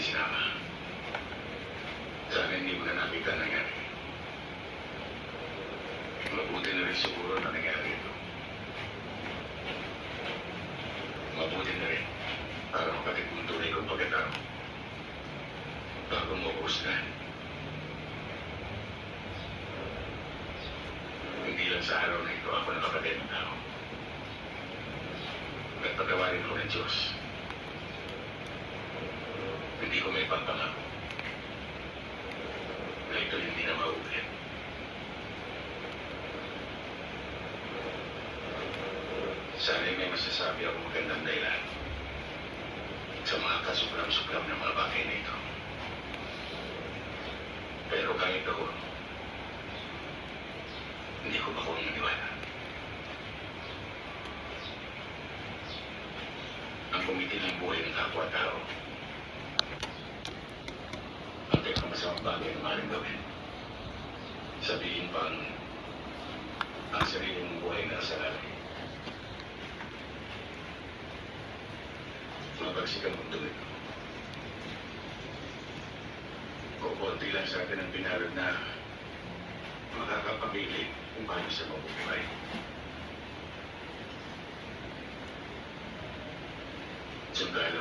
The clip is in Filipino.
natin sinama. Sana hindi mo na nakita ang nangyari. Mabuti na rin siguro na nangyari ito. Mabuti na rin para makatid mong tunay kong pagkatao. Bago mo kuhusgan. Hindi lang sa araw na ito ako nakapatid ng tao. Nagpatawarin ko ng Diyos. Hindi ko may pagpangako na ito hindi na mauulit. Sana'y may masasabi ako magandang dahilan sa mga kasuklam-suklam ng mga bagay na ito. Pero kahit ako, hindi ko ba kung maniwala. Ang kumitil ng buhay ng kapwa-tao ang pinakamasamang bagay na maaaring gawin. Sabihin pang ang sarili mong buhay na nasa lalay. Mabagsik ang mundo ito. Kukunti lang sa atin ang pinarad na makakapamili kung paano sa mabubuhay. Sundalo.